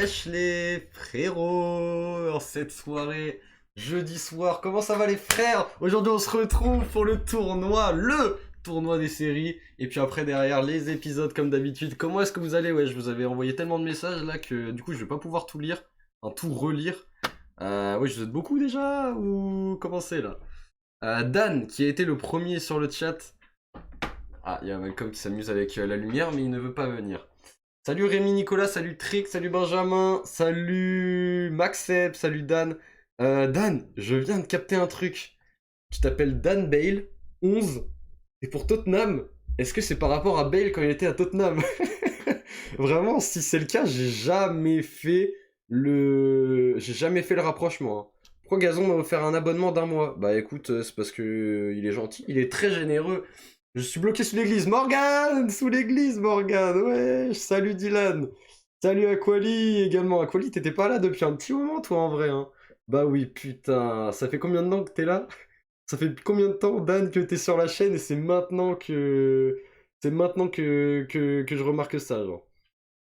Wesh les frérots, en cette soirée, jeudi soir, comment ça va les frères? Aujourd'hui on se retrouve pour le tournoi des séries, et puis après derrière les épisodes comme d'habitude. Comment est-ce que vous allez? Ouais, je vous avais envoyé tellement de messages là que du coup je vais pas pouvoir tout lire, enfin tout relire. Ouais, je vous êtes beaucoup déjà, ou comment c'est là? Dan, qui a été le premier sur le chat. Ah, il y a Malcolm qui s'amuse avec la lumière, mais il ne veut pas venir. Salut Rémi Nicolas, salut Trick, salut Benjamin, salut Maxeb, salut Dan. Dan, je viens de capter un truc. Tu t'appelles Dan Bale, 11, et pour Tottenham, est-ce que c'est par rapport à Bale quand il était à Tottenham? Vraiment, si c'est le cas, j'ai jamais fait le rapprochement, hein. Pourquoi Gazon m'a offert un abonnement d'un mois? Bah écoute, c'est parce que il est gentil, il est très généreux. Je suis bloqué sous l'église. Morgane, sous l'église, Morgane. Ouais, salut Dylan. Salut Aquali également. Aquali, t'étais pas là depuis un petit moment, toi, en vrai, hein? Bah oui, putain. Ça fait combien de temps que t'es là? Ça fait combien de temps, Dan, que t'es sur la chaîne et c'est maintenant que... C'est maintenant que je remarque ça, genre.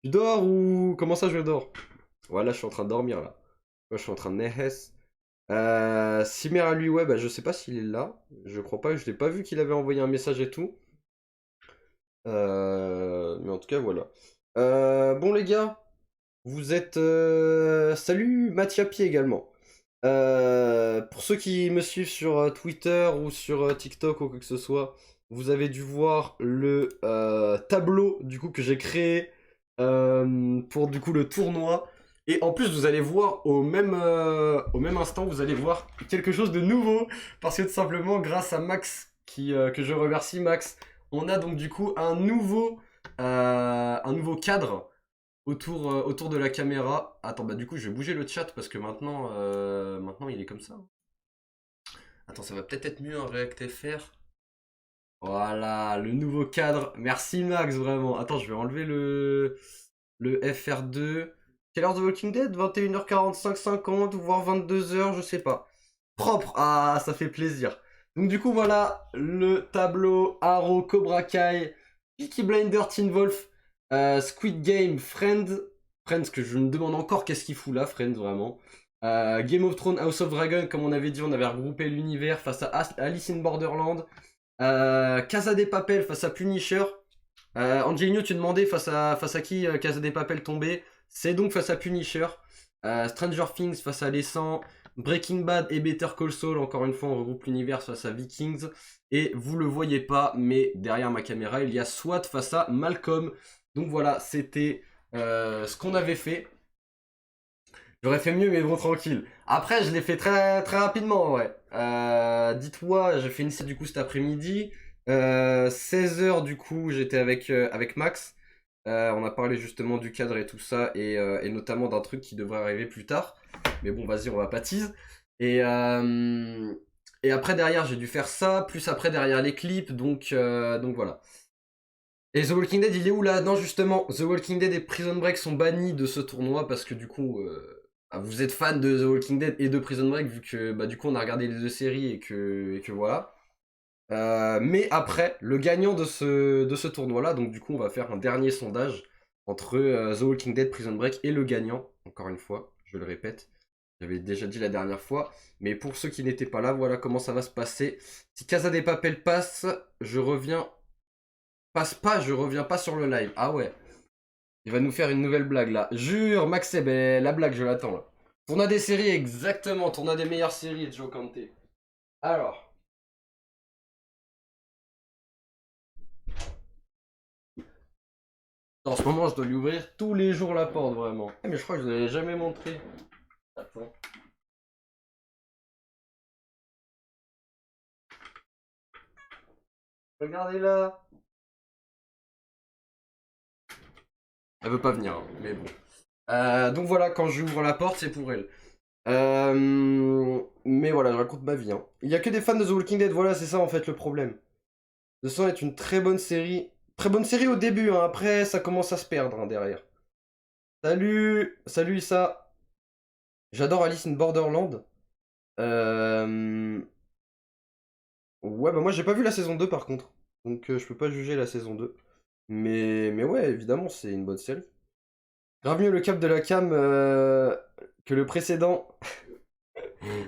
Tu dors ou... Comment ça, je dors? Voilà, je suis en train de dormir, là. Moi, je suis en train de nehes. Simer à lui, ouais, bah je sais pas s'il est là. Je crois pas, je l'ai pas vu qu'il avait envoyé un message et tout. Mais en tout cas, voilà. Bon, les gars, vous êtes. Salut Mathiapi également. Pour ceux qui me suivent sur Twitter ou sur TikTok ou quoi que ce soit, vous avez dû voir le tableau du coup que j'ai créé pour du coup le tournoi. Et en plus, vous allez voir au même instant, vous allez voir quelque chose de nouveau parce que tout simplement, grâce à Max, que je remercie Max, on a donc du coup un nouveau cadre autour de la caméra. Attends, bah du coup, je vais bouger le chat parce que maintenant il est comme ça. Attends, ça va peut-être être mieux en React FR. Voilà, le nouveau cadre. Merci Max, vraiment. Attends, je vais enlever le FR2. Quelle heure de Walking Dead? 21h45, 50, voire 22h, je sais pas. Propre, ah, ça fait plaisir. Donc du coup, voilà, le tableau Arrow, Cobra Kai, Peaky Blinders, Teen Wolf, Squid Game, Friends, que je me demande encore qu'est-ce qu'il fout là, Friends, vraiment. Game of Thrones, House of Dragon, comme on avait dit, on avait regroupé l'univers face à Alice in Borderland. Casa de Papel face à Punisher. Angelino, tu demandais face à qui Casa de Papel tombait. C'est donc face à Punisher. Stranger Things face à Les 100. Breaking Bad et Better Call Saul, encore une fois, on regroupe l'univers face à Vikings. Et vous le voyez pas, mais derrière ma caméra, il y a SWAT face à Malcolm. Donc voilà, c'était ce qu'on avait fait. J'aurais fait mieux, mais bon, tranquille. Après, je l'ai fait très, très rapidement, ouais. Dites-moi, j'ai fait une séance du coup cet après-midi. 16h, du coup, j'étais avec Max. On a parlé justement du cadre et tout ça, et notamment d'un truc qui devrait arriver plus tard. Mais bon, vas-y, on va pas tease. Et, euh, et après, derrière, j'ai dû faire ça, plus après, derrière les clips, donc voilà. Et The Walking Dead, il est où là? Non, justement, The Walking Dead et Prison Break sont bannis de ce tournoi parce que du coup, vous êtes fan de The Walking Dead et de Prison Break vu que bah, du coup on a regardé les deux séries et que voilà. Mais après, le gagnant de ce tournoi-là, donc du coup on va faire un dernier sondage entre The Walking Dead, Prison Break et le gagnant, encore une fois, je le répète, j'avais déjà dit la dernière fois, mais pour ceux qui n'étaient pas là, voilà comment ça va se passer. Si Casa de Papel passe, je reviens. Passe pas, je reviens pas sur le live. Ah ouais, il va nous faire une nouvelle blague là. Jure, Max, la blague, je l'attends là. Tournoi des séries, exactement, tournoi des meilleures séries, Joe Kanté. Alors. En ce moment, je dois lui ouvrir tous les jours la porte, vraiment. Eh, mais je crois que je ne l'avais jamais montré. Attends. Regardez là. Elle veut pas venir, hein, mais bon. Donc voilà, quand j'ouvre la porte, c'est pour elle. Mais voilà, je raconte ma vie, hein. Il y a que des fans de The Walking Dead, voilà, c'est ça en fait le problème. The Sun est une très bonne série. Très bonne série au début, hein. Après ça commence à se perdre hein, derrière. Salut, salut Issa. J'adore Alice in Borderland. Euh... Ouais, bah moi j'ai pas vu la saison 2 par contre. Donc je peux pas juger la saison 2. Mais ouais, évidemment, c'est une bonne série. Grave mieux le cap de la cam que le précédent.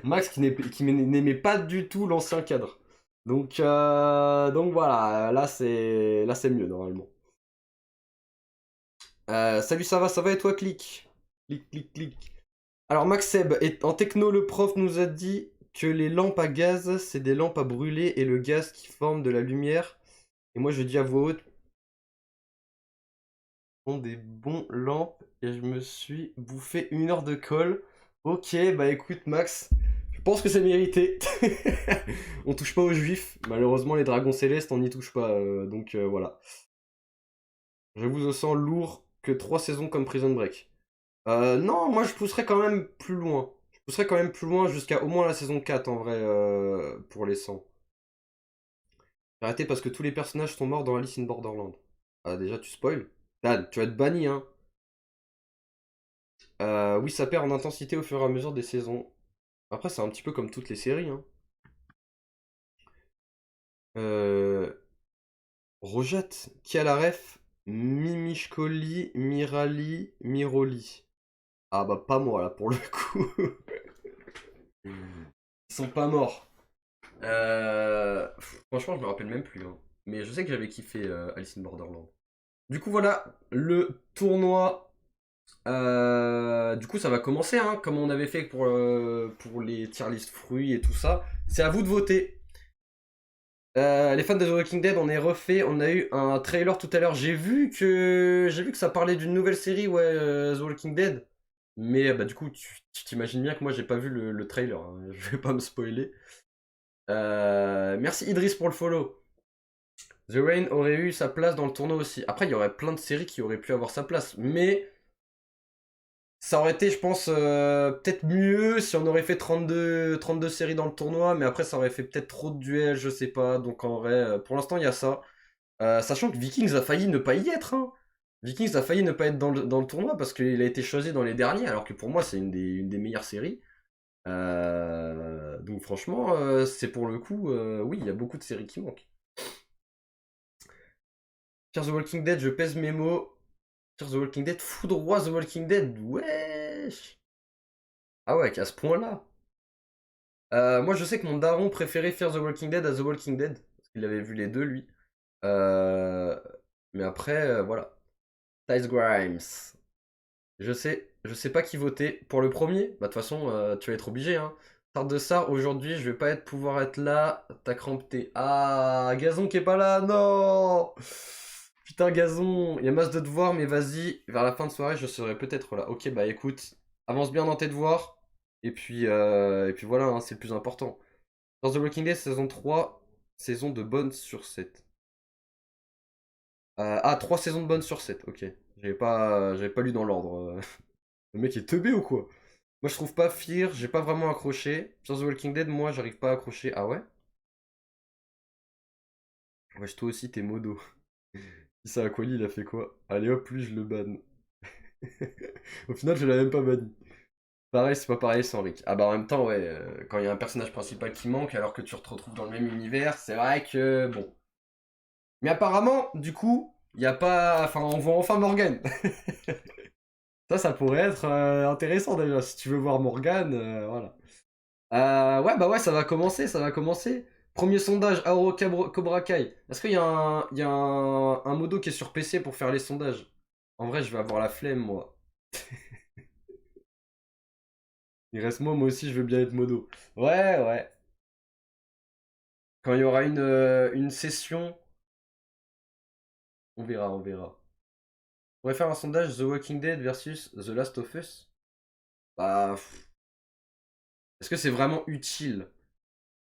Max qui n'aimait pas du tout l'ancien cadre. Donc voilà, là c'est mieux normalement. Salut, ça va et toi, clic? Clic, clic, clic. Alors Max Seb, en techno, le prof nous a dit que les lampes à gaz, c'est des lampes à brûler et le gaz qui forme de la lumière. Et moi je dis à voix haute, sont des bons lampes et je me suis bouffé 1 heure de colle. Ok, bah écoute Max, je pense que c'est mérité. On touche pas aux juifs, malheureusement les dragons célestes on n'y touche pas, donc voilà. Je vous sens lourd que 3 saisons comme Prison Break. Non, moi je pousserais quand même plus loin. Je pousserais quand même plus loin jusqu'à au moins la saison 4 en vrai pour les 100. J'ai arrêté parce que tous les personnages sont morts dans Alice in Borderland. Ah déjà tu spoil. Dan, tu vas être banni hein. Oui, ça perd en intensité au fur et à mesure des saisons. Après, c'est un petit peu comme toutes les séries. Hein. Euh... Rojat, qui a la ref? Mimishkoli, Mirali, Miroli. Ah bah pas moi là pour le coup. Ils sont pas morts. Franchement, je me rappelle même plus. Hein. Mais je sais que j'avais kiffé Alice in Borderland. Du coup, voilà, le tournoi. Du coup, ça va commencer, hein, comme on avait fait pour les tier list fruits et tout ça. C'est à vous de voter. Les fans de The Walking Dead, on est refait. On a eu un trailer tout à l'heure. J'ai vu que ça parlait d'une nouvelle série, ouais, The Walking Dead. Mais bah du coup, tu t'imagines bien que moi j'ai pas vu le trailer. Hein. Je vais pas me spoiler. Merci Idriss pour le follow. The Rain aurait eu sa place dans le tournoi aussi. Après, il y aurait plein de séries qui auraient pu avoir sa place, mais ça aurait été, je pense, peut-être mieux si on aurait fait 32 séries dans le tournoi, mais après, ça aurait fait peut-être trop de duels, je sais pas. Donc en vrai, pour l'instant, il y a ça. Sachant que Vikings a failli ne pas y être. Hein. Vikings a failli ne pas être dans le tournoi parce qu'il a été choisi dans les derniers, alors que pour moi, c'est une des meilleures séries. Donc franchement, c'est pour le coup, oui, il y a beaucoup de séries qui manquent. Fear the Walking Dead, je pèse mes mots. Fear the Walking Dead, foudroie The Walking Dead, wesh. Ah ouais, qu'à ce point-là. Moi, je sais que mon daron préférait Fear the Walking Dead à The Walking Dead. Parce qu'il avait vu les deux, lui. Euh, Mais après, voilà. Tice Grimes. Je sais pas qui voter. Pour le premier, bah de toute façon, tu vas être obligé, hein. Tarte de ça, aujourd'hui, je vais pas pouvoir être là. T'as crampé. Ah, Gazon qui est pas là, non. Putain, Gazon, il y a masse de devoirs, mais vas-y, vers la fin de soirée, je serai peut-être là. Ok, bah écoute, avance bien dans tes devoirs. Et puis voilà, hein, c'est le plus important. Dans The Walking Dead, saison 3, saison de bonnes sur 7. 3 saisons de bonnes sur 7, ok. J'avais pas lu dans l'ordre. Le mec est teubé ou quoi? Moi, je trouve pas Fear, j'ai pas vraiment accroché. Sur The Walking Dead, moi, j'arrive pas à accrocher. Ah ouais? Wesh, toi aussi, t'es modo. Issa Aquali, il a fait quoi? Allez hop, lui, je le banne. Au final, je l'ai même pas banni. Pareil, c'est pas pareil sans Rick. Ah bah en même temps, ouais, quand il y a un personnage principal qui manque alors que tu te retrouves dans le même univers, c'est vrai que bon. Mais apparemment, du coup, il y a pas. Enfin, on voit enfin Morgan. Ça pourrait être intéressant déjà. Si tu veux voir Morgan, voilà. Ouais, bah ouais, ça va commencer, ça va commencer. Premier sondage, Auro Cobra Kai. Est-ce qu'il y a un modo qui est sur PC pour faire les sondages? En vrai, je vais avoir la flemme, moi. Il reste moi aussi, je veux bien être modo. Ouais, ouais. Quand il y aura une session, on verra, on verra. On pourrait faire un sondage The Walking Dead versus The Last of Us. Bah, est-ce que c'est vraiment utile?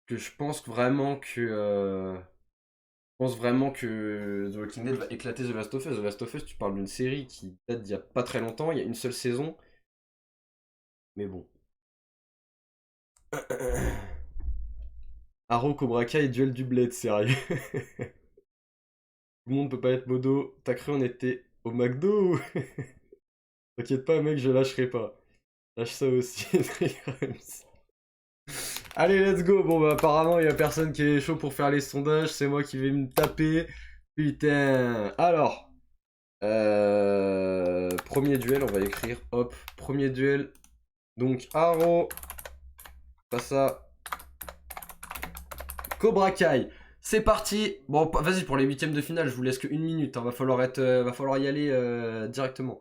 Que je pense vraiment que. Je pense vraiment que The Walking Dead va éclater The Last of Us. The Last of Us, tu parles d'une série qui date d'il y a pas très longtemps, il y a une seule saison. Mais bon. Arrow, Cobra Kai, duel du bled, sérieux. Tout le monde peut pas être modo. T'as cru on était au McDo ou... T'inquiète pas, mec, je lâcherai pas. Lâche ça aussi, Grimes. Allez, let's go. Bon, bah, apparemment, il y a personne qui est chaud pour faire les sondages. C'est moi qui vais me taper. Putain. Alors. Premier duel, on va écrire. Hop, premier duel. Donc, Haro. Face à Cobra Kai. C'est parti. Bon, vas-y, pour les huitièmes de finale, je vous laisse que 1 minute. Hein. Va falloir y aller directement.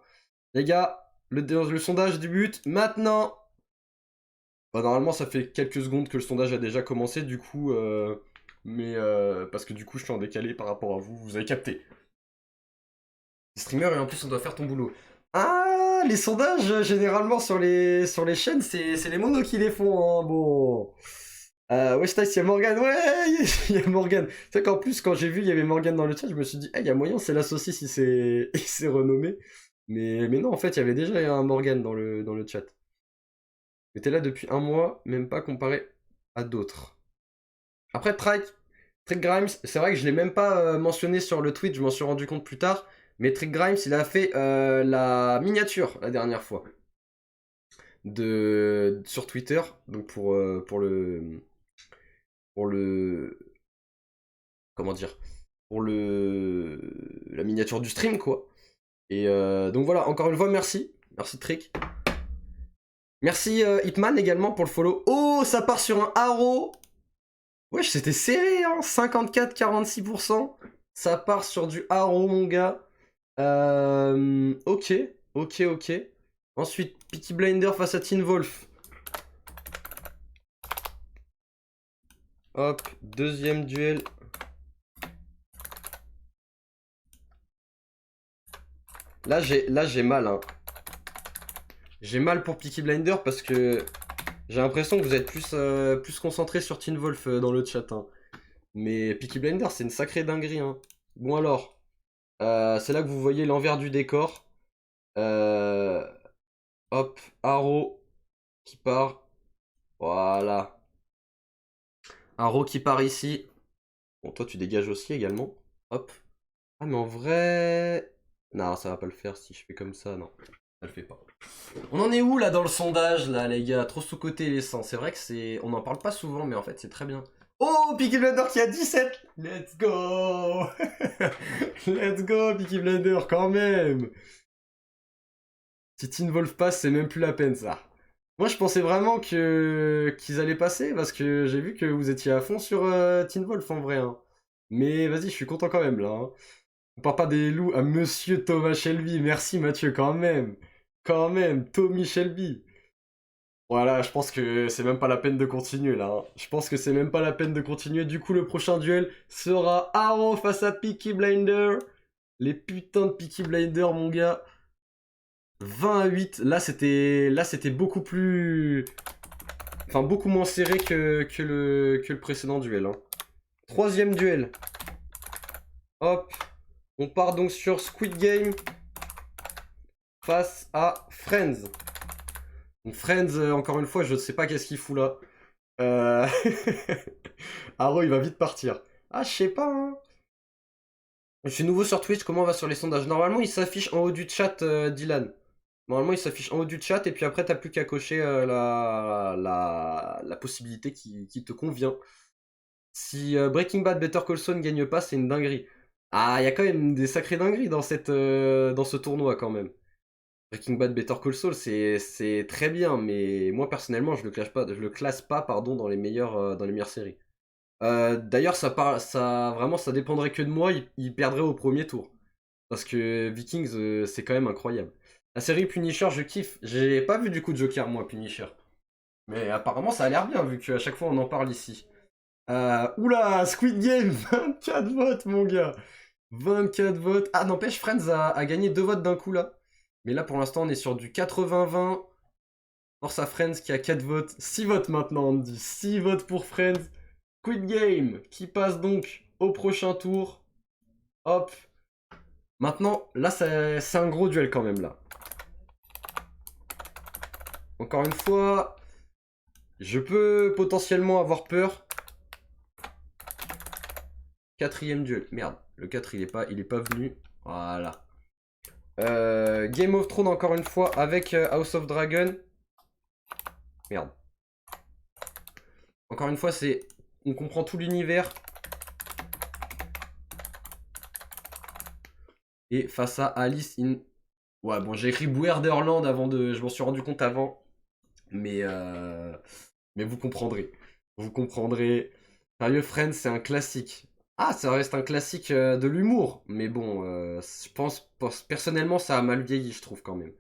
Les gars, le sondage débute maintenant. Bah, normalement, ça fait quelques secondes que le sondage a déjà commencé, du coup. Parce que du coup, je suis en décalé par rapport à vous. Vous avez capté. Streamer et en plus, on doit faire ton boulot. Ah, les sondages, généralement, sur les chaînes, c'est les monos qui les font. Hein. Bon. Wesh, il y a Morgan, ouais, il y a Morgan. Tu sais qu'en plus, quand j'ai vu il y avait Morgan dans le chat, je me suis dit, il y a moyen, c'est la saucisse, il s'est renommé. Mais non, en fait, il y avait déjà un Morgan dans le chat. Il était là depuis 1 mois, même pas comparé à d'autres. Après, Trick Grimes, c'est vrai que je l'ai même pas mentionné sur le tweet, je m'en suis rendu compte plus tard. Mais Trick Grimes, il a fait la miniature la dernière fois. Sur Twitter, donc pour le comment dire, pour la miniature du stream, quoi. Et donc voilà, encore une fois, merci Trick. Merci Hitman également pour le follow. Oh, ça part sur un haro. Wesh, c'était serré, hein, 54-46%. Ça part sur du haro, mon gars. Ok. Ensuite, Peaky Blinder face à Teen Wolf. Hop, deuxième duel. Là, j'ai mal, hein. J'ai mal pour Peaky Blinder parce que j'ai l'impression que vous êtes plus concentré sur Teen Wolf dans le chat. Hein. Mais Peaky Blinder, c'est une sacrée dinguerie. Hein. Bon alors, c'est là que vous voyez l'envers du décor. Hop, Haro qui part. Voilà. Haro qui part ici. Bon, toi, tu dégages aussi également. Hop. Ah, mais en vrai... Non, ça va pas le faire si je fais comme ça, non. Ça le fait pas. On en est où, là, dans le sondage, là, les gars? Trop sous-côté les 100. C'est vrai que c'est... On n'en parle pas souvent, mais en fait, c'est très bien. Oh, Peaky Blender qui a 17. Let's go. Let's go, Peaky Blender, quand même. Si Teen Wolf passe, c'est même plus la peine, ça. Moi, je pensais vraiment qu'ils allaient passer, parce que j'ai vu que vous étiez à fond sur Teen Wolf, en vrai. Hein. Mais vas-y, je suis content quand même, là. Hein. On parle pas des loups à Monsieur Thomas Shelby. Merci, Mathieu, quand même. Quand même, Tommy Shelby. Voilà, je pense que c'est même pas la peine de continuer là. Hein. Je pense que c'est même pas la peine de continuer. Du coup, le prochain duel sera Haro face à Peaky Blinder. Les putains de Peaky Blinder, mon gars. 20-8. Là, c'était beaucoup plus... Enfin, beaucoup moins serré que le précédent duel. Hein. Troisième duel. Hop. On part donc sur Squid Game face à Friends. Donc Friends, encore une fois, je ne sais pas qu'est-ce qu'il fout là. Haro, il va vite partir. Ah, je sais pas, hein. Je suis nouveau sur Twitch, comment on va sur les sondages? Normalement, il s'affiche en haut du chat, Dylan. Normalement, il s'affiche en haut du chat, et puis après, t'as plus qu'à cocher la possibilité qui te convient. Si Breaking Bad Better Call Saul ne gagne pas, c'est une dinguerie. Ah, il y a quand même des sacrées dingueries dans ce tournoi, quand même. Breaking Bad Better Call Saul, c'est très bien, mais moi personnellement, je le classe pas pardon, dans les meilleures séries. D'ailleurs, vraiment, ça dépendrait que de moi, il perdrait au premier tour. Parce que Vikings, c'est quand même incroyable. La série Punisher, je kiffe. J'ai pas vu du coup de Joker, moi, Punisher. Mais apparemment, ça a l'air bien, vu qu'à chaque fois on en parle ici. Oula, Squid Game, 24 votes, mon gars. 24 votes. Ah, n'empêche, Friends a gagné 2 votes d'un coup là. Mais là, pour l'instant, on est sur du 80-20. Force à Friends qui a 4 votes. 6 votes maintenant, on me dit. 6 votes pour Friends. Squid Game qui passe donc au prochain tour. Hop. Maintenant, là, c'est un gros duel quand même, là. Encore une fois, je peux potentiellement avoir peur. Quatrième duel. Merde, le 4, il est pas venu. Voilà. Game of Thrones, encore une fois, avec House of Dragon. Merde. Encore une fois, on comprend tout l'univers. Et face à Alice in... Ouais, bon, j'ai écrit Borderland avant de... Je m'en suis rendu compte avant. Mais, euh... mais vous comprendrez. Vous comprendrez. Sérieux, Friends, c'est un classique. Ah, ça reste un classique de l'humour. Mais bon, personnellement, ça a mal vieilli, je trouve quand même.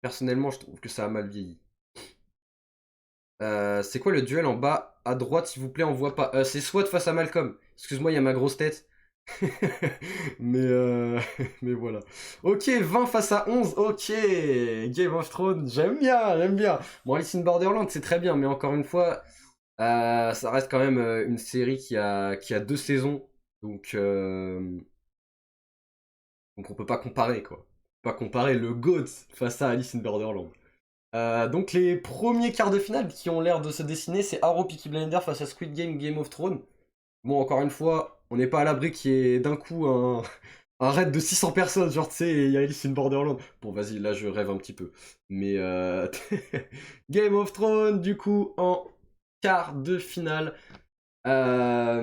Personnellement, je trouve que ça a mal vieilli. C'est quoi le duel en bas à droite, s'il vous plaît, on voit pas. C'est SWAT face à Malcolm. Excuse-moi, il y a ma grosse tête. mais, mais voilà. Ok, 20 face à 11. Ok, Game of Thrones, j'aime bien, j'aime bien. Bon, Alice in Borderland, c'est très bien, mais encore une fois, ça reste quand même une série qui a 2 saisons. Donc on peut pas comparer, quoi. On peut pas comparer le GOAT face à Alice in Borderland. Donc les premiers quarts de finale qui ont l'air de se dessiner, c'est Arrow Peaky Blinders face à Squid Game Game of Thrones. Bon, encore une fois, on n'est pas à l'abri qu'il y ait d'un coup un raid de 600 personnes, genre tu sais, il y a Alice in Borderland. Bon, vas-y, là je rêve un petit peu. Mais Game of Thrones, du coup, en quart de finale. Ah,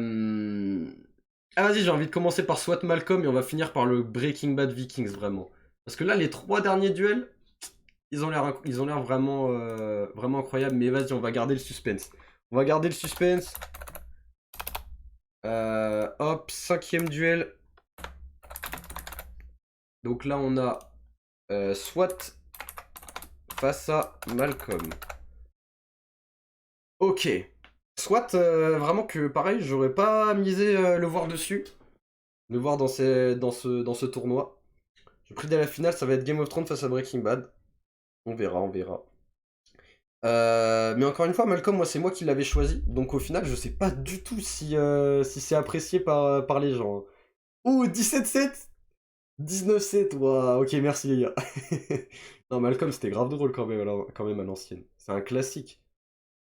vas-y, j'ai envie de commencer par SWAT Malcolm et on va finir par le Breaking Bad Vikings, vraiment. Parce que là, les 3 derniers duels, ils ont l'air vraiment, vraiment incroyables. Mais vas-y, on va garder le suspense. On va garder le suspense. Hop, 5e duel. Donc là, on a SWAT face à Malcolm. Ok. SWAT, vraiment que pareil, j'aurais pas misé le voir dessus. Le voir dans ce tournoi. J'ai pris dès la finale, ça va être Game of Thrones face à Breaking Bad. On verra, on verra. Mais encore une fois, Malcolm, moi, c'est moi qui l'avais choisi. Donc au final, je sais pas du tout si c'est apprécié par les gens, hein. Ouh, 17-7 19-7, waouh, ok, merci les gars. Non, Malcolm, c'était grave drôle quand même à l'ancienne. C'est un classique.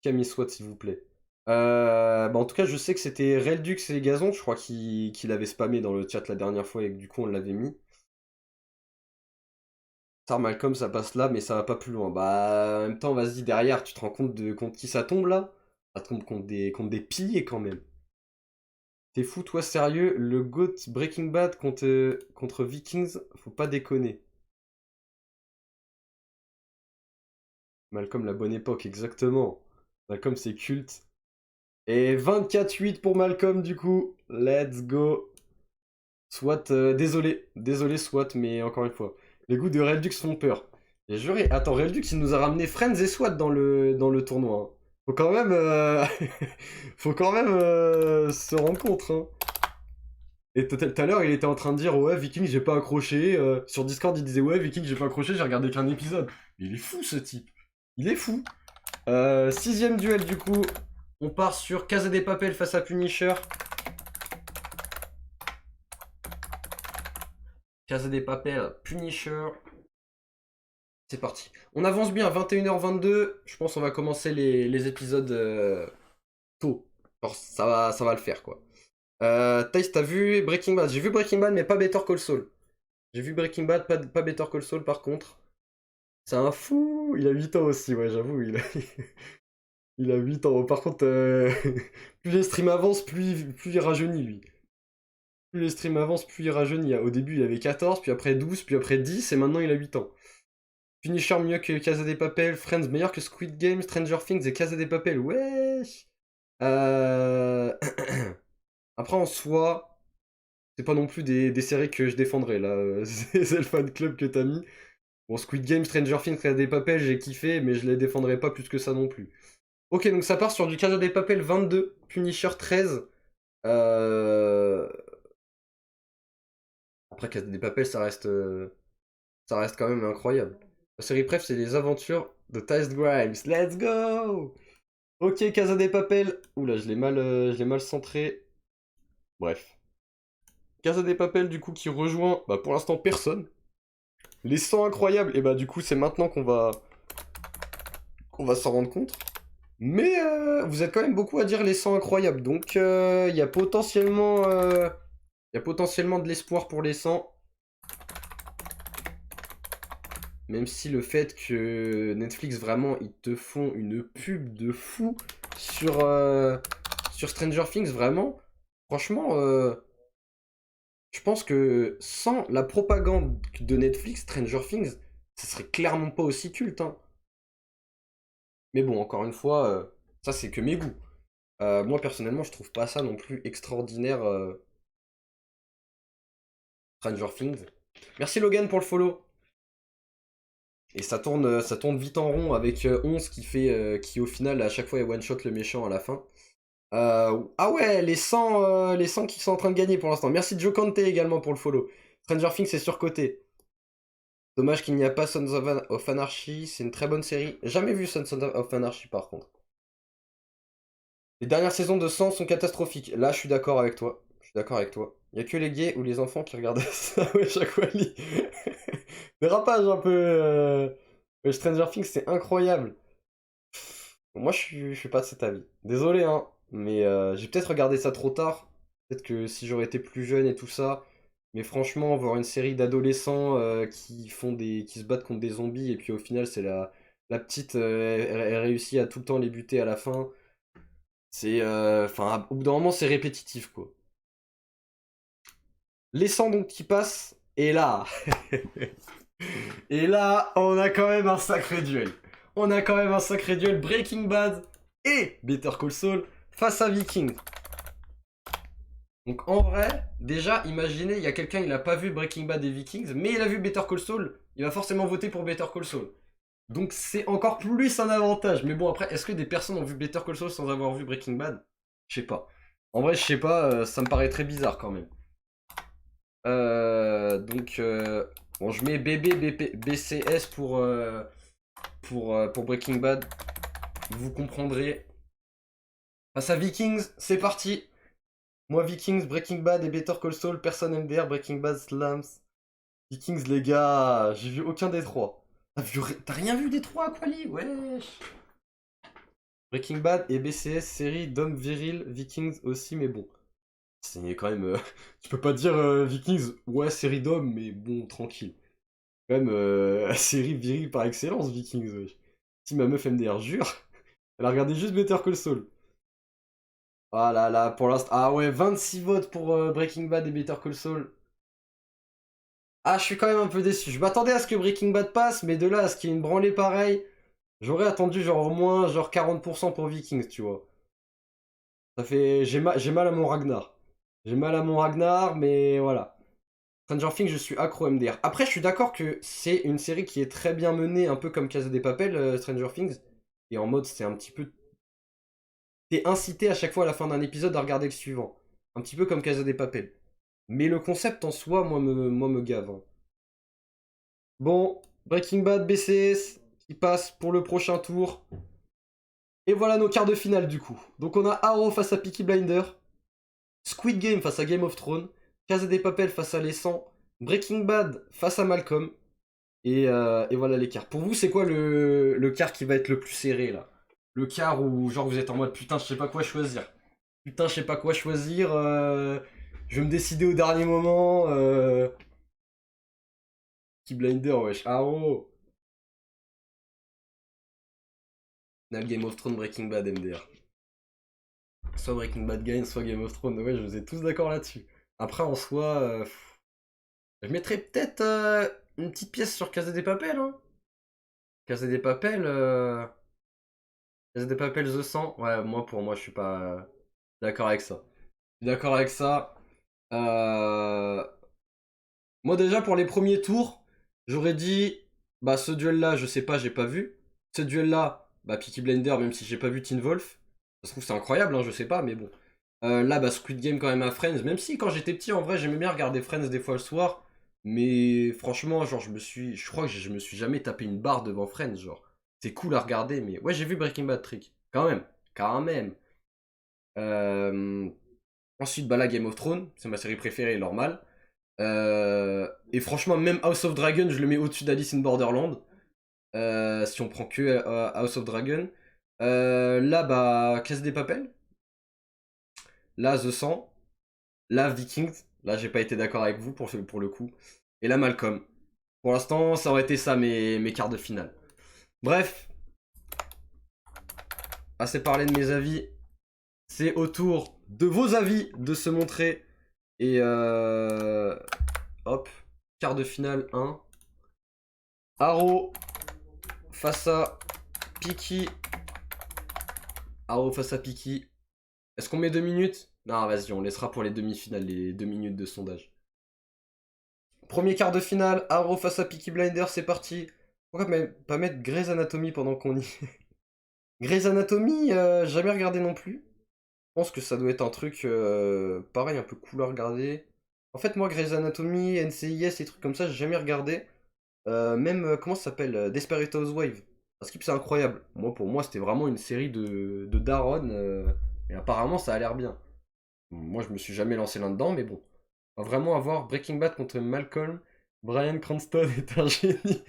Camille Swat, s'il vous plaît. Bah, en tout cas, je sais que c'était Reldux et Gazon, je crois, qui l'avaient spammé dans le chat la dernière fois et que du coup, on l'avait mis. Ça, Malcolm, ça passe là, mais ça va pas plus loin. Bah, en même temps, vas-y, derrière, tu te rends compte de contre qui ça tombe là? Ça tombe contre des piliers quand même. T'es fou, toi, sérieux? Le GOAT Breaking Bad contre Vikings, faut pas déconner. Malcolm, la bonne époque, exactement. Malcolm, c'est culte. Et 24-8 pour Malcolm, du coup. Let's go. Soit, désolé, soit, mais encore une fois. Les goûts de Reldux font peur. J'ai juré. Attends, Reldux, il nous a ramené Friends et SWAT dans le tournoi, hein. Faut quand même, faut quand même se rendre compte, hein. Et tout à l'heure, il était en train de dire ouais, Viking, j'ai pas accroché. Sur Discord, il disait ouais, Viking, j'ai pas accroché, j'ai regardé qu'un épisode. Mais il est fou ce type. Il est fou. 6e duel du coup. On part sur Casa de Papel face à Punisher. Casa de Papel, Punisher. C'est parti. On avance bien, 21h22. Je pense qu'on va commencer les épisodes tôt. Alors, ça va le faire quoi. Thaïs, t'as vu Breaking Bad? J'ai vu Breaking Bad, mais pas Better Call Saul. J'ai vu Breaking Bad, pas Better Call Saul par contre. C'est un fou. Il a 8 ans aussi, ouais, j'avoue. Il a 8 ans. Par contre, plus les streams avancent, plus il rajeunit lui. Plus les streams avancent, plus il rajeunit. Au début, il avait 14, puis après 12, puis après 10, et maintenant il a 8 ans. Punisher mieux que Casa de Papel, Friends meilleur que Squid Game, Stranger Things et Casa de Papel. Wesh. Euh... Après, en soi, c'est pas non plus des séries que je défendrais, là. C'est le fan club que t'as mis. Bon, Squid Game, Stranger Things, Casa de Papel, j'ai kiffé, mais je les défendrai pas plus que ça non plus. Ok, donc ça part sur du Casa de Papel 22, Punisher 13. Euh... Après, Casa de Papel, ça reste quand même incroyable. La série préf, c'est les aventures de Tess Grimes. Let's go! Ok, Casa de Papel. Oula, je l'ai mal centré. Bref. Casa de Papel, du coup, qui rejoint, bah, pour l'instant, personne. Les 100 incroyables, et bah, du coup, c'est maintenant qu'on va s'en rendre compte. Mais vous êtes quand même beaucoup à dire les 100 incroyables. Donc, il y a potentiellement de l'espoir pour les 100. Même si le fait que Netflix, vraiment, ils te font une pub de fou sur Stranger Things, vraiment, franchement, Je pense que sans la propagande de Netflix, Stranger Things, ça serait clairement pas aussi culte, hein. Mais bon, encore une fois, ça c'est que mes goûts. Moi personnellement, je trouve pas ça non plus extraordinaire, Stranger Things. Merci Logan pour le follow. Et ça tourne vite en rond avec 11 qui au final à chaque fois one shot le méchant à la fin. Ah ouais, les 100 qui sont en train de gagner pour l'instant. Merci Joe Kante également pour le follow. Stranger Things est surcoté. Dommage qu'il n'y a pas of Anarchy, c'est une très bonne série. Jamais vu Sons of Anarchy par contre. Les dernières saisons de 100 sont catastrophiques. Là, je suis d'accord avec toi. Je suis d'accord avec toi. Il y a que les gays ou les enfants qui regardent ça. Ouais, chaque fois, dérapage un peu. Stranger Things, c'est incroyable. Moi, je suis pas de cet avis. Désolé, hein. Mais j'ai peut-être regardé ça trop tard. Peut-être que si j'aurais été plus jeune et tout ça. Mais franchement, voir une série d'adolescents qui se battent contre des zombies et puis au final, c'est la petite, elle réussit à tout le temps les buter à la fin. C'est, enfin, au bout d'un moment, c'est répétitif, quoi. Les 100 donc qui passent, et là, et là, on a quand même un sacré duel. On a quand même un sacré duel Breaking Bad et Better Call Saul face à Vikings. Donc en vrai, déjà, imaginez, il y a quelqu'un, il a pas vu Breaking Bad et Vikings, mais il a vu Better Call Saul, il va forcément voter pour Better Call Saul. Donc c'est encore plus un avantage. Mais bon, après, est-ce que des personnes ont vu Better Call Saul sans avoir vu Breaking Bad? Je sais pas. En vrai, je sais pas, ça me paraît très bizarre quand même. Bon, je mets BCS pour Breaking Bad. Vous comprendrez. Face à Vikings, c'est parti. Moi, Vikings, Breaking Bad et Better Call Saul, personne MDR, Breaking Bad, Slams. Vikings, les gars, j'ai vu aucun des trois. T'as rien vu des trois, Quali? Wesh. Breaking Bad et BCS, série d'hommes virils, Vikings aussi, mais bon. C'est quand même. Tu peux pas dire Vikings, ouais, série d'hommes, mais bon, tranquille. Quand même, série virile par excellence, Vikings, wesh. Si ma meuf MDR jure, elle a regardé juste Better Call Saul. Ah là là, pour l'instant. Ah ouais, 26 votes pour Breaking Bad et Better Call Saul. Ah, je suis quand même un peu déçu. Je m'attendais à ce que Breaking Bad passe, mais de là à ce qu'il y ait une branlée pareille, j'aurais attendu genre au moins genre 40% pour Vikings, tu vois. Ça fait. J'ai mal à mon Ragnar. J'ai mal à mon Ragnar, mais voilà. Stranger Things, je suis accro MDR. Après, je suis d'accord que c'est une série qui est très bien menée, un peu comme Casa de Papel, Stranger Things. Et en mode, c'est un petit peu. T'es incité à chaque fois à la fin d'un épisode à regarder le suivant. Un petit peu comme Casa de Papel. Mais le concept en soi, moi me gave, hein. Bon, Breaking Bad, BCS, qui passe pour le prochain tour. Et voilà nos quarts de finale du coup. Donc on a Arrow face à Peaky Blinder, Squid Game face à Game of Thrones, Casa de Papel face à Les 100, Breaking Bad face à Malcolm. Et voilà les quarts. Pour vous, c'est quoi le quart qui va être le plus serré là? Le quart où genre vous êtes en mode putain, je sais pas quoi choisir. Putain, je sais pas quoi choisir. Je vais me décider au dernier moment. Peaky Blinder, wesh. Arrow. Final Game of Thrones, Breaking Bad, MDR. Soit Breaking Bad gagne, soit Game of Thrones. Ouais, je vous ai tous d'accord là-dessus. Après, en soi, je mettrais peut-être une petite pièce sur Casa des Papel. Hein. Casa des Papel, Casa des Papel The 100. Ouais, pour moi, je suis pas d'accord avec ça. Je suis d'accord avec ça. Euh, Moi, déjà, pour les premiers tours, j'aurais dit, bah, ce duel-là, je sais pas, j'ai pas vu. Ce duel-là, bah, Peaky Blender, même si j'ai pas vu Teen Wolf. Ça se trouve, c'est incroyable, hein, je sais pas, mais bon. Là, bah, Squid Game quand même à Friends. Même si quand j'étais petit, en vrai, j'aimais bien regarder Friends des fois le soir. Mais franchement, genre, je crois que je me suis jamais tapé une barre devant Friends, genre. C'est cool à regarder, mais ouais, j'ai vu Breaking Bad Trick. Quand même, quand même. Euh, Ensuite, bah là, Game of Thrones, c'est ma série préférée, normal. Et franchement, même House of Dragon, je le mets au-dessus d'Alice in Borderland. Si on prend que House of Dragon. Là, bah, Casse des Papels. Là, The 100. Là, Vikings. Là, j'ai pas été d'accord avec vous pour le coup. Et là, Malcolm. Pour l'instant, ça aurait été ça mes quarts de finale. Bref, assez parlé de mes avis. C'est au tour de vos avis de se montrer. Et hop, quart de finale 1. Arrow face à Piki. Arrow face à Piki. Est-ce qu'on met 2 minutes? Non, vas-y, on laissera pour les demi-finales, les 2 minutes de sondage. Premier quart de finale, Arrow face à Peaky Blinders, c'est parti. Pourquoi pas mettre Grey's Anatomy pendant qu'on y est? Grey's Anatomy, jamais regardé non plus. Je pense que ça doit être un truc, pareil, un peu cool à regarder. En fait, moi, Grey's Anatomy, NCIS, les trucs comme ça, j'ai jamais regardé. Même, comment ça s'appelle Desperate Housewives. Parce que c'est incroyable. Moi, pour moi, c'était vraiment une série de Daron. Et apparemment, ça a l'air bien. Moi, je me suis jamais lancé là-dedans, mais bon. On va vraiment avoir Breaking Bad contre Malcolm. Bryan Cranston est un génie.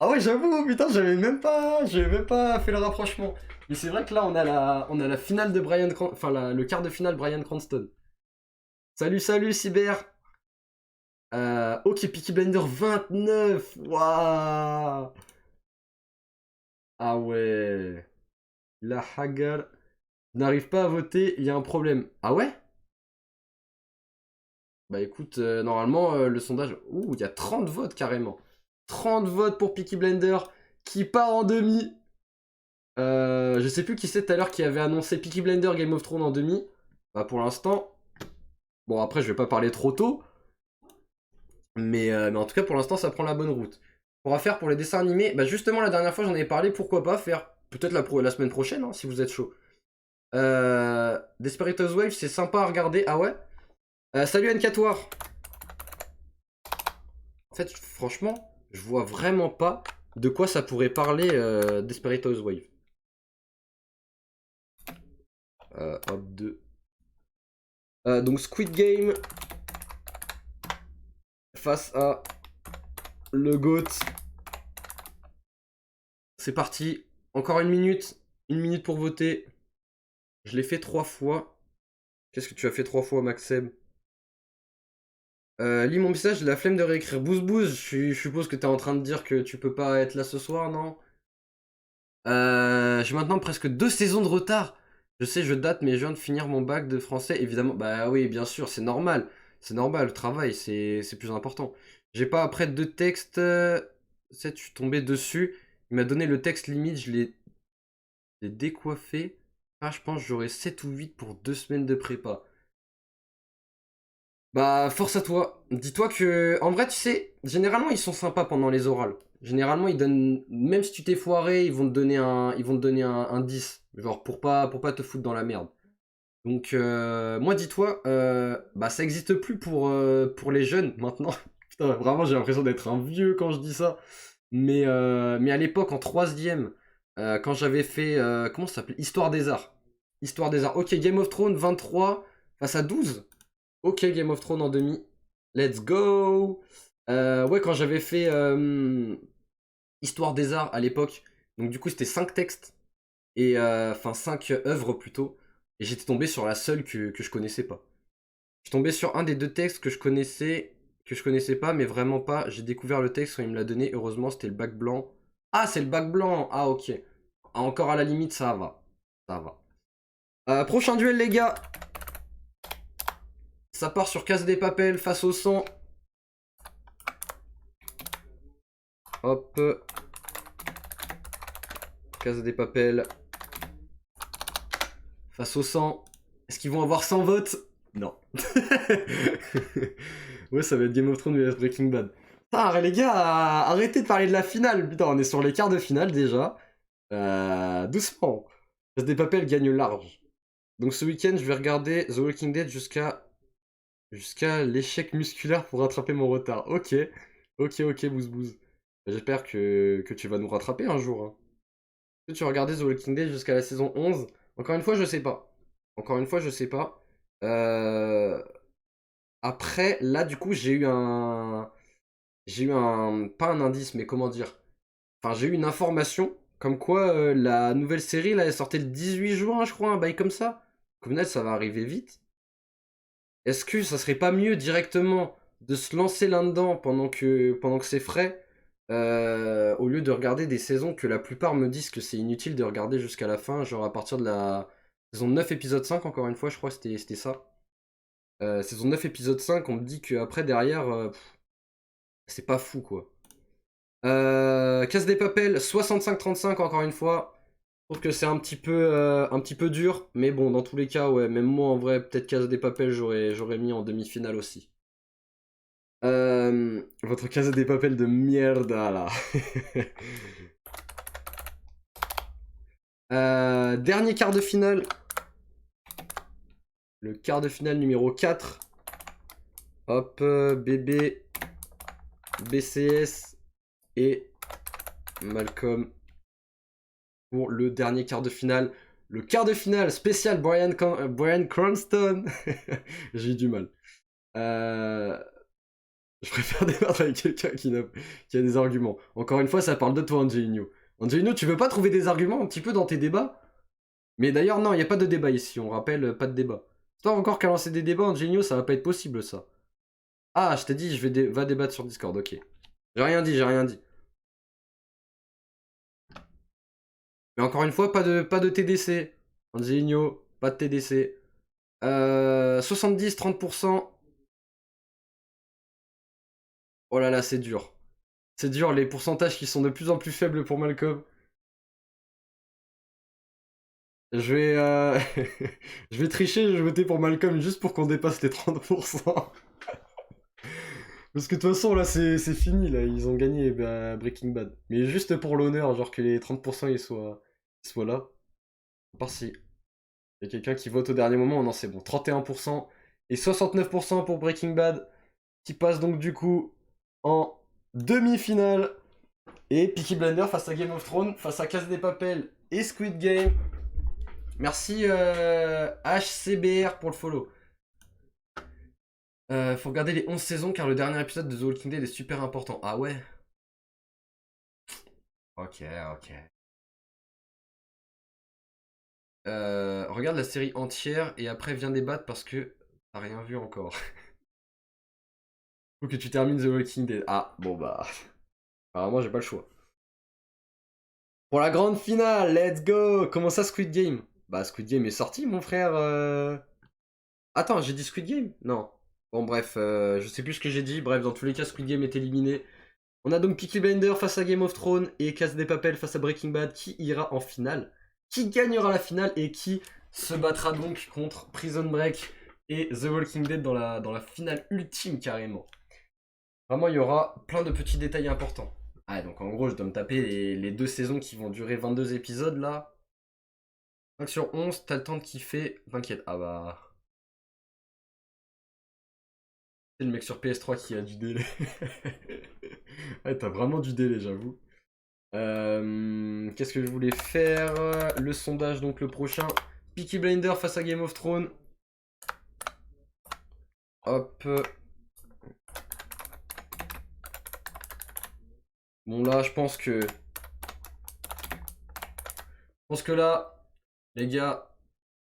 Ah ouais, j'avoue, putain, j'avais même pas fait le rapprochement. Mais c'est vrai que là, on a la finale de enfin, le quart de finale Bryan Cranston. Salut, salut, Cyber. Ok, Peaky Blinders 29. Waouh. Ah ouais. La Hagar n'arrive pas à voter, il y a un problème. Ah ouais? Bah écoute, normalement, le sondage... Ouh, il y a 30 votes carrément. 30 votes pour Peaky Blender qui part en demi. Je sais plus qui c'est tout à l'heure qui avait annoncé Peaky Blender Game of Thrones en demi. Bah pour l'instant... Bon après je vais pas parler trop tôt. Mais en tout cas pour l'instant ça prend la bonne route. On va faire pour les dessins animés. Bah justement la dernière fois j'en avais parlé, pourquoi pas faire peut-être la semaine prochaine hein, si vous êtes chaud. Desperate Housewives c'est sympa à regarder. Ah ouais. Salut Nkatoire. En fait franchement je vois vraiment pas de quoi ça pourrait parler Desperate Housewives. Hop 2. Donc Squid Game face à le GOAT. C'est parti. Encore une minute. Une minute pour voter. Je l'ai fait 3 fois. Qu'est-ce que tu as fait 3 fois, Maxem? Lis mon message, j'ai la flemme de réécrire. Bouz bouz, je suppose que t'es en train de dire que tu peux pas être là ce soir, non? J'ai maintenant presque 2 saisons de retard. Je sais, je date, mais je viens de finir mon bac de français, évidemment. Bah oui, bien sûr, c'est normal. C'est normal, le travail, c'est plus important. J'ai pas après 2 textes. Je suis tombé dessus. Il m'a donné le texte limite, je l'ai décoiffé. Ah, je pense que j'aurai 7 ou 8 pour 2 semaines de prépa. Bah, force à toi. Dis-toi que, en vrai, tu sais, généralement, ils sont sympas pendant les orales. Généralement, ils donnent, même si tu t'es foiré, ils vont te donner un 10. Genre, pour pas te foutre dans la merde. Donc, moi, dis-toi, bah, ça existe plus pour les jeunes maintenant. Putain, vraiment, j'ai l'impression d'être un vieux quand je dis ça. Mais à l'époque, en troisième, quand j'avais fait, comment ça s'appelait? Histoire des Arts. Histoire des Arts. Ok, Game of Thrones 23 face à 12. Ok, Game of Thrones en demi. Let's go. Ouais, quand j'avais fait Histoire des Arts à l'époque, donc du coup c'était 5 textes, et enfin 5 œuvres plutôt, et j'étais tombé sur la seule que je connaissais pas. Je suis tombé sur un des 2 textes que je connaissais pas, mais vraiment pas. J'ai découvert le texte quand il me l'a donné, heureusement c'était le bac blanc. Ah, c'est le bac blanc. Ah, ok. Ah, encore à la limite, ça va. Ça va. Prochain duel, les gars. Ça part sur Casse des Papels face au sang. Hop. Casse des Papels. Face au sang. Est-ce qu'ils vont avoir 100 votes? Non. Ouais, ça va être Game of Thrones vs Breaking Bad. Putain, les gars, arrêtez de parler de la finale. Putain, on est sur les quarts de finale déjà. Doucement. Casse des Papels gagne large. Donc ce week-end, je vais regarder The Walking Dead jusqu'à l'échec musculaire pour rattraper mon retard. Ok. Ok, ok, bouz bouz. J'espère que tu vas nous rattraper un jour, hein. Est-ce que tu as regardé The Walking Dead jusqu'à la saison 11? Encore une fois, je sais pas. Encore une fois, je sais pas. Euh, Après, là, du coup, j'ai eu un... Pas un indice, mais comment dire? Enfin, j'ai eu une information comme quoi la nouvelle série, là, elle sortait le 18 juin, je crois, un bail comme ça. Au final, ça va arriver vite. Est-ce que ça serait pas mieux directement de se lancer là-dedans pendant que c'est frais, au lieu de regarder des saisons que la plupart me disent que c'est inutile de regarder jusqu'à la fin, genre à partir de la saison 9 épisode 5, encore une fois, je crois que c'était ça. Saison 9, épisode 5, on me dit qu'après, derrière, c'est pas fou, quoi. Casse des Papels, 65-35, encore une fois. Je trouve que c'est un petit peu dur, mais bon, dans tous les cas, ouais, même moi, en vrai, peut-être Casse des Papels, j'aurais mis en demi-finale aussi. Votre Casa des Papel de mierda, là. Dernier quart de finale. Le quart de finale numéro 4. Hop, BB, BCS et Malcolm pour le dernier quart de finale. Le quart de finale spécial Brian Cranston. J'ai eu du mal. Je préfère débattre avec quelqu'un qui a des arguments. Encore une fois, ça parle de toi, Angelino. Angelino, tu veux pas trouver des arguments un petit peu dans tes débats? Mais d'ailleurs, non, il n'y a pas de débat ici, on rappelle, pas de débat. C'est toi encore qu'à lancer des débats, Angelino, ça va pas être possible, ça. Ah, je t'ai dit, va débattre sur Discord, ok. J'ai rien dit, j'ai rien dit. Mais encore une fois, pas de TDC. Angelino, pas de TDC. 70-30%. Oh là là, c'est dur. C'est dur, les pourcentages qui sont de plus en plus faibles pour Malcolm. Je vais, je vais tricher, je vais voter pour Malcolm juste pour qu'on dépasse les 30%. Parce que de toute façon, là, c'est fini, là. Ils ont gagné Breaking Bad. Mais juste pour l'honneur, genre que les 30% ils soient là. À part si il y a quelqu'un qui vote au dernier moment, non, c'est bon. 31% et 69% pour Breaking Bad, qui passe donc du coup en demi-finale. Et Peaky Blinders face à Game of Thrones, face à Casa des Papel et Squid Game. Merci HCBR pour le follow. Faut regarder les 11 saisons car le dernier épisode de The Walking Dead est super important. Ah ouais? Ok, ok. Regarde la série entière et après viens débattre parce que t'as rien vu encore. Faut que tu termines The Walking Dead. Ah, bon bah. Apparemment, j'ai pas le choix. Pour la grande finale, let's go! Comment ça, Squid Game? Bah, Squid Game est sorti, mon frère. Attends, j'ai dit Squid Game? Non. Bon, bref, je sais plus ce que j'ai dit. Bref, dans tous les cas, Squid Game est éliminé. On a donc Peaky Blinders face à Game of Thrones et Casa de Papel face à Breaking Bad. Qui ira en finale? Qui gagnera la finale et qui se battra donc contre Prison Break et The Walking Dead dans la finale ultime carrément? Vraiment, il y aura plein de petits détails importants. Ah, donc en gros, je dois me taper les deux saisons qui vont durer 22 épisodes là. 5 sur 11, t'as le temps de kiffer. T'inquiète. Ah bah. C'est le mec sur PS3 qui a du délai. Ouais, t'as vraiment du délai, j'avoue. Qu'est-ce que je voulais faire? Le sondage, donc le prochain. Peaky Blinder face à Game of Thrones. Hop. Bon là, je pense que... là, les gars...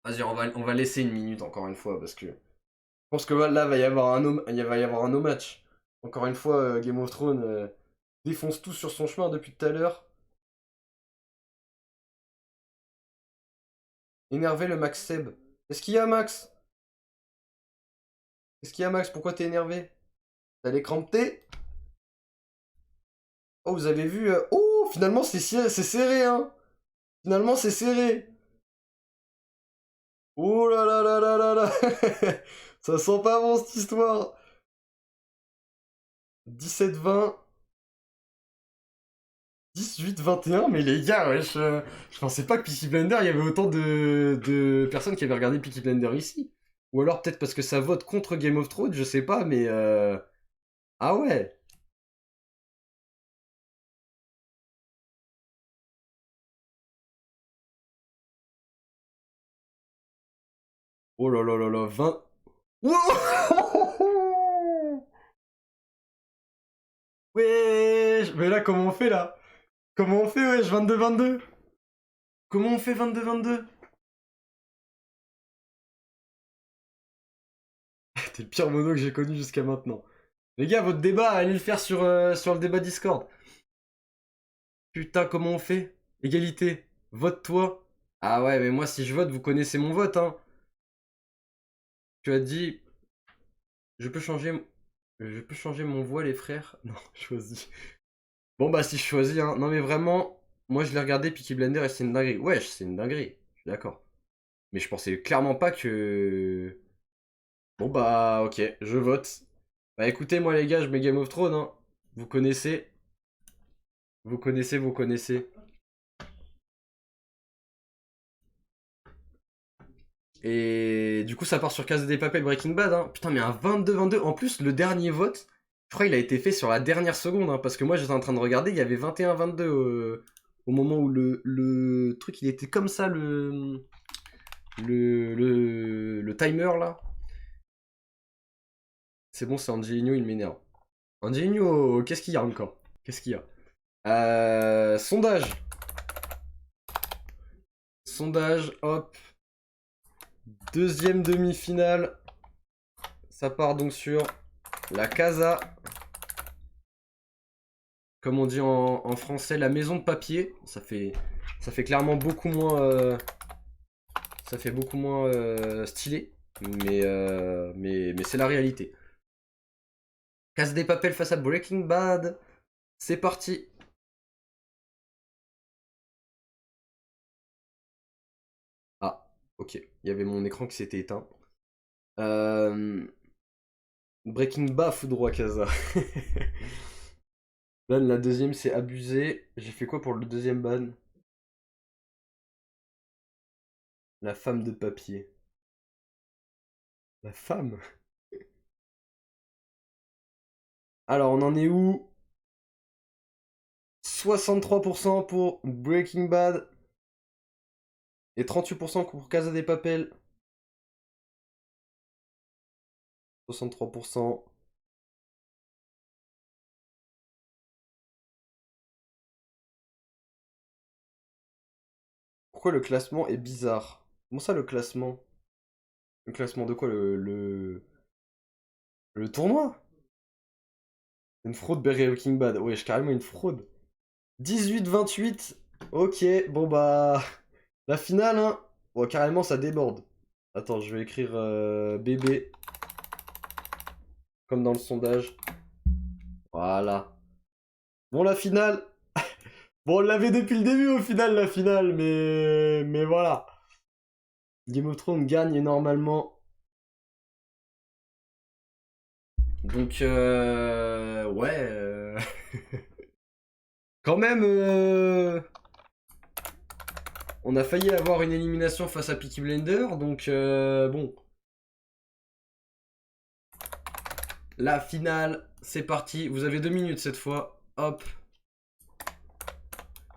Vas-y, on va laisser une minute encore une fois, parce que... Je pense que là, il va y avoir un no match. Encore une fois, Game of Thrones défonce tout sur son chemin depuis tout à l'heure. Énervé le Max Seb. Qu'est-ce qu'il y a, Max? Qu'est-ce qu'il y a, Max? Pourquoi t'es énervé? T'as les crampes? Oh, vous avez vu... Oh, finalement, c'est serré, hein. Finalement, c'est serré. Oh là là là là là là. Ça sent pas bon, cette histoire. 17-20. 18-21. Mais les gars, wesh, je pensais pas que Peaky Blender, il y avait autant de personnes qui avaient regardé Peaky Blender ici. Ou alors peut-être parce que ça vote contre Game of Thrones, je sais pas, mais... Ah ouais. Oh là là là là, 20... Wesh. Mais là, comment on fait, là? Comment on fait, wesh, 22-22? Comment on fait 22-22? T'es le pire mono que j'ai connu jusqu'à maintenant. Les gars, votre débat, allez le faire sur le débat Discord. Putain, comment on fait? Égalité. Vote-toi. Ah ouais, mais moi, si je vote, vous connaissez mon vote, hein. Tu as dit Je peux changer... Je peux changer mon voile, les frères? Non, choisis. Bon bah si je choisis, hein. Non mais vraiment, moi je l'ai regardé Peaky Blender et c'est une dinguerie. Wesh, c'est une dinguerie. Je suis d'accord. Mais je pensais clairement pas que... Bon bah ok, je vote. Bah écoutez, moi les gars, je mets Game of Thrones, hein. Vous connaissez. Vous connaissez, vous connaissez. Et du coup, ça part sur Casa des Papel Breaking Bad, hein. Putain, mais un 22-22. En plus, le dernier vote, je crois qu'il a été fait sur la dernière seconde, hein, parce que moi, j'étais en train de regarder, il y avait 21-22 au moment où le truc, il était comme ça, le timer, là. C'est bon, c'est Angelino, il m'énerve. Angelino, qu'est-ce qu'il y a encore? Qu'est-ce qu'il y a? Sondage. Sondage, hop. Deuxième demi-finale. Ça part donc sur la Casa. Comme on dit en français, la maison de papier. Ça fait clairement beaucoup moins, ça fait beaucoup moins stylé, mais c'est la réalité. Casa des Papel face à Breaking Bad. C'est parti. Ah, ok. Il y avait mon écran qui s'était éteint. Breaking Bad foudroie Casa. Ban, la deuxième, c'est abusé. J'ai fait quoi pour le deuxième ban? La femme de papier. La femme? Alors, on en est où? 63% pour Breaking Bad et 38% pour Casa des Papel. 63%. Pourquoi le classement est bizarre? Comment ça le classement? Le classement de quoi? Le tournoi? Une fraude Breaking Bad. Ouais, carrément une fraude. 18-28. Ok, bon bah... La finale, hein. Bon, carrément, ça déborde. Attends, je vais écrire bébé. Comme dans le sondage. Voilà. Bon, la finale. Bon, on l'avait depuis le début au final, la finale, mais voilà. Game of Thrones gagne normalement. Donc, ouais. Quand même, on a failli avoir une élimination face à Peaky Blender, donc bon. La finale, c'est parti. Vous avez 2 minutes cette fois. Hop.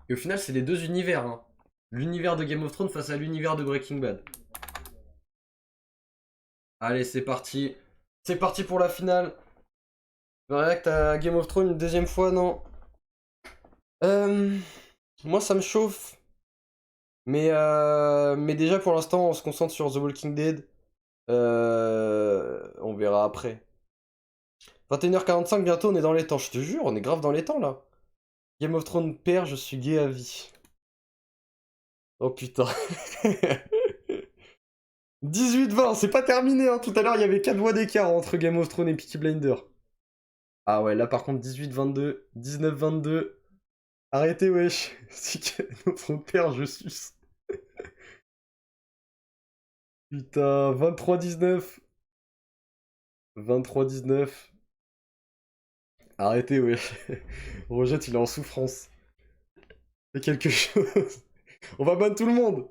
Et au final, c'est les deux univers, hein. L'univers de Game of Thrones face à l'univers de Breaking Bad. Allez, c'est parti. C'est parti pour la finale. React à Game of Thrones une deuxième fois, non? Euh, Moi, ça me chauffe. Mais déjà, pour l'instant, on se concentre sur The Walking Dead. On verra après. 21h45, bientôt, on est dans les temps. Je te jure, on est grave dans les temps, là. Game of Thrones perd, je suis gay à vie. Oh putain. 18-20, c'est pas terminé, hein. Tout à l'heure, il y avait 4 voix d'écart entre Game of Thrones et Peaky Blinders. Ah ouais, là, par contre, 18-22, 19-22. Arrêtez, wesh. Si Game of Thrones perd, je suce. Putain, 23-19. 23-19. Arrêtez, wesh. Roget, il est en souffrance. Fais quelque chose. On va ban tout le monde.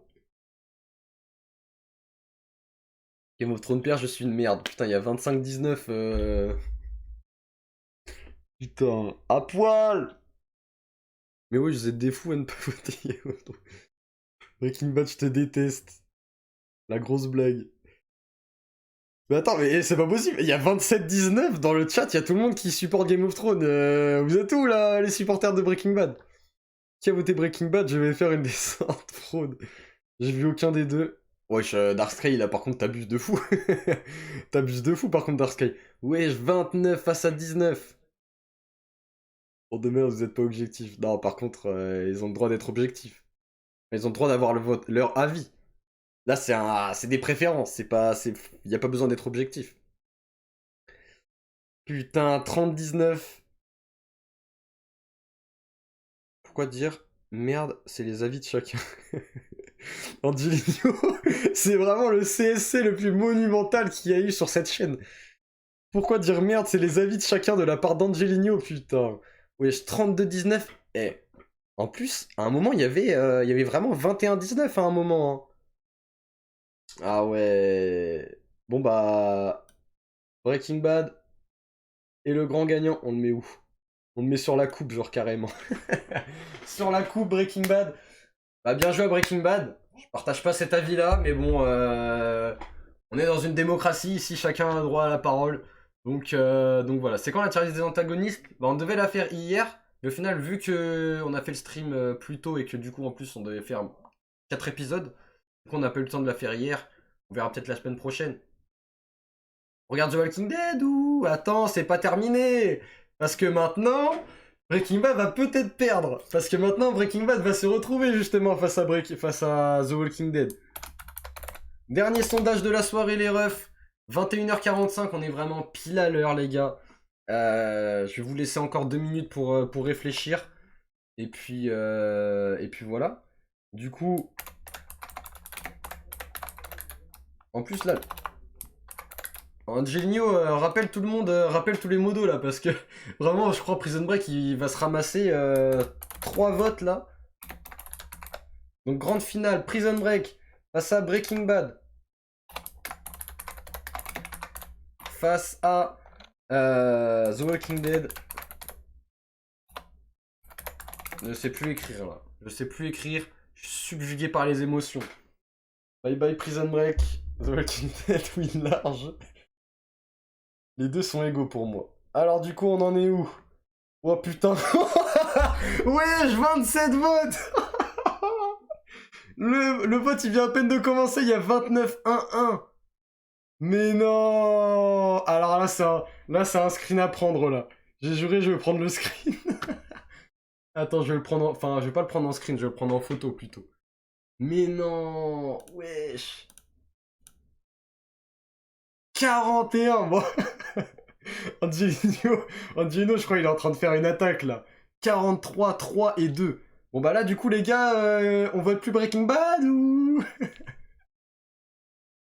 Game of Thrones perd, je suis une merde. Putain, il y a 25-19. Putain, à poil. Mais oui, vous êtes des fous à ne pas voter Game of Thrones. Breaking Bad, je te déteste. La grosse blague. Mais attends, mais c'est pas possible. Il y a 27-19 dans le chat, il y a tout le monde qui supporte Game of Thrones. Vous êtes où là, les supporters de Breaking Bad? Qui a voté Breaking Bad? Je vais faire une descente fraude. J'ai vu aucun des deux. Wesh, Darksky, là par contre, t'abuses de fou. T'abuses de fou par contre, Darksky. Wesh, 29 face à 19. Pour de merde, vous êtes pas objectif. Non, par contre, ils ont le droit d'être objectifs. Ils ont le droit d'avoir leur avis. Là, c'est des préférences. C'est pas, y a pas besoin d'être objectif. Putain, 30-19. Pourquoi dire merde, c'est les avis de chacun. Angelino, c'est vraiment le CSC le plus monumental qu'il y a eu sur cette chaîne. Pourquoi dire merde, c'est les avis de chacun de la part d'Angelino, putain. Wesh, 32-19. Eh, en plus, à un moment, il y avait vraiment 21-19 à un moment, hein. Ah ouais. Bon bah, Breaking Bad et le grand gagnant, on le met où? On le met sur la coupe, genre carrément. Sur la coupe, Breaking Bad. Bah bien joué à Breaking Bad. Je partage pas cet avis-là, mais bon, on est dans une démocratie, ici chacun a droit à la parole. Donc voilà. C'est quand la tier des antagonistes? Bah on devait la faire hier, mais au final, vu que on a fait le stream plus tôt et que du coup en plus on devait faire 4 épisodes, du coup on n'a pas eu le temps de la faire hier. On verra peut-être la semaine prochaine. Regarde The Walking Dead ou... Attends, c'est pas terminé. Parce que maintenant, Breaking Bad va peut-être perdre. Parce que maintenant, Breaking Bad va se retrouver justement face à The Walking Dead. Dernier sondage de la soirée, les refs. 21h45, on est vraiment pile à l'heure, les gars. Je vais vous laisser encore 2 minutes pour réfléchir. Et puis voilà. Du coup, en plus là, Angelino, rappelle tout le monde, rappelle tous les modos là, parce que vraiment, je crois Prison Break, il va se ramasser 3 votes là. Donc grande finale, Prison Break face à Breaking Bad, face à The Walking Dead. Je ne sais plus écrire là, je sais plus écrire, je suis subjugué par les émotions. Bye bye Prison Break, The Walking Dead, oui large. Les deux sont égaux pour moi. Alors du coup, on en est où? Oh putain. Wesh, 27 votes. Le vote, il vient à peine de commencer, il y a 29-1-1. Mais non. Alors là, c'est un screen à prendre, là. J'ai juré, je vais prendre le screen. Attends, je vais le prendre Enfin, je vais pas le prendre en screen, je vais le prendre en photo, plutôt. Mais non. Wesh. 41, moi. Angelino, je crois il est en train de faire une attaque là. 43, 3 et 2. Bon bah là du coup les gars, on vote plus Breaking Bad ou...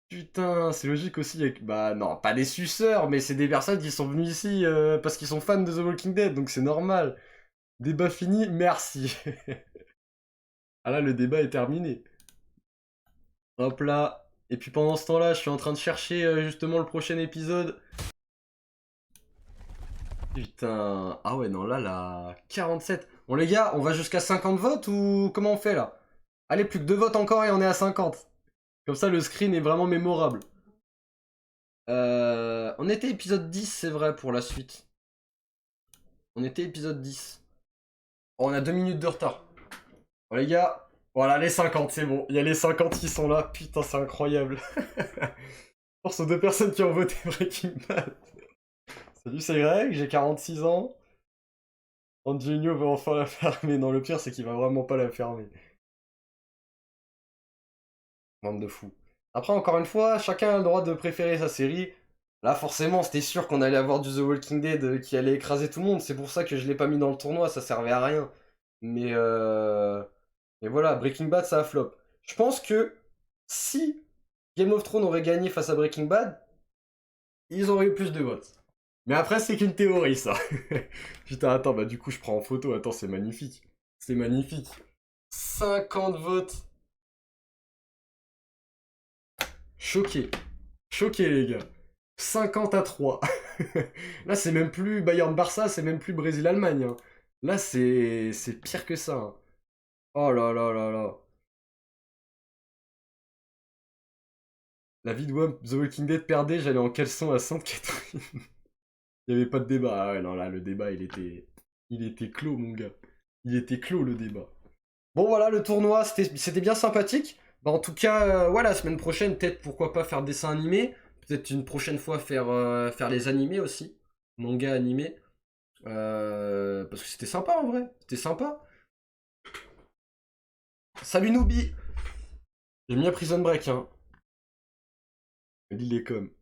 Putain, c'est logique aussi avec... Bah non, pas des suceurs, mais c'est des personnes qui sont venues ici parce qu'ils sont fans de The Walking Dead, donc c'est normal. Débat fini, merci. Ah là, le débat est terminé. Hop là. Et puis pendant ce temps-là, je suis en train de chercher justement le prochain épisode. Putain. Ah ouais, non, là, la 47. Bon, les gars, on va jusqu'à 50 votes ou comment on fait là? Allez, plus que 2 votes encore et on est à 50. Comme ça, le screen est vraiment mémorable. On était épisode 10, c'est vrai, pour la suite. On était épisode 10. Oh, on a 2 minutes de retard. Bon, les gars, voilà, les 50, c'est bon. Il y a les 50 qui sont là. Putain, c'est incroyable. Force aux 2 personnes qui ont voté Breaking Bad. Salut, c'est Greg, j'ai 46 ans. Angelino veut enfin la fermer. Non, le pire, c'est qu'il va vraiment pas la fermer. Bande de fous. Après, encore une fois, chacun a le droit de préférer sa série. Là, forcément, c'était sûr qu'on allait avoir du The Walking Dead qui allait écraser tout le monde. C'est pour ça que je l'ai pas mis dans le tournoi, ça servait à rien. Mais, mais voilà, Breaking Bad, ça a flop. Je pense que si Game of Thrones aurait gagné face à Breaking Bad, ils auraient eu plus de votes. Mais après, c'est qu'une théorie, ça. Putain, attends, bah du coup, je prends en photo. Attends, c'est magnifique. C'est magnifique. 50 votes. Choqué. Choqué, les gars. 50-3. Là, c'est même plus Bayern-Barça, c'est même plus Brésil-Allemagne, hein. Là, c'est pire que ça, hein. Oh là là là là. La vie de The Walking Dead perdait, j'allais en caleçon à Sainte-Catherine. Il n'y avait pas de débat. Ah ouais, non, là, le débat, il était clos, mon gars. Il était clos, le débat. Bon, voilà, le tournoi, c'était bien sympathique. Bah, en tout cas, ouais, la semaine prochaine, peut-être, pourquoi pas faire dessin animé. Peut-être une prochaine fois faire les animés aussi. Manga animé. Parce que c'était sympa, en vrai. C'était sympa. Salut, Noobi. J'ai mis à Prison Break, hein. L'île est comme.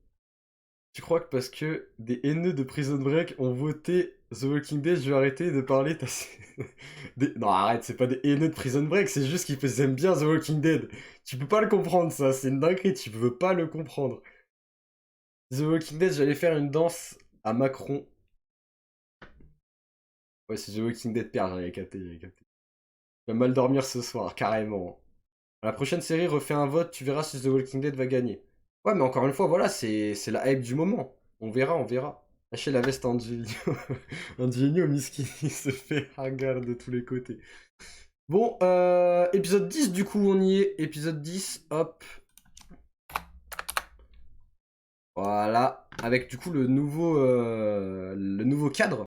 Tu crois que parce que des haineux de Prison Break ont voté The Walking Dead, je vais arrêter de parler Non, arrête, c'est pas des haineux de Prison Break, c'est juste qu'ils aiment bien The Walking Dead. Tu peux pas le comprendre, ça, c'est une dinguerie, tu peux pas le comprendre. The Walking Dead, j'allais faire une danse à Macron. Ouais, c'est The Walking Dead père, j'avais capté, j'avais capté. Je vais mal dormir ce soir, carrément. La prochaine série, refait un vote, tu verras si The Walking Dead va gagner. Ouais, mais encore une fois, voilà, c'est la hype du moment. On verra, on verra. Lâchez la veste à Angelino. Angelino, miskin, il se fait hagar de tous les côtés. Bon, épisode 10, du coup, on y est. Épisode 10, hop. Voilà. Avec, du coup, le nouveau cadre.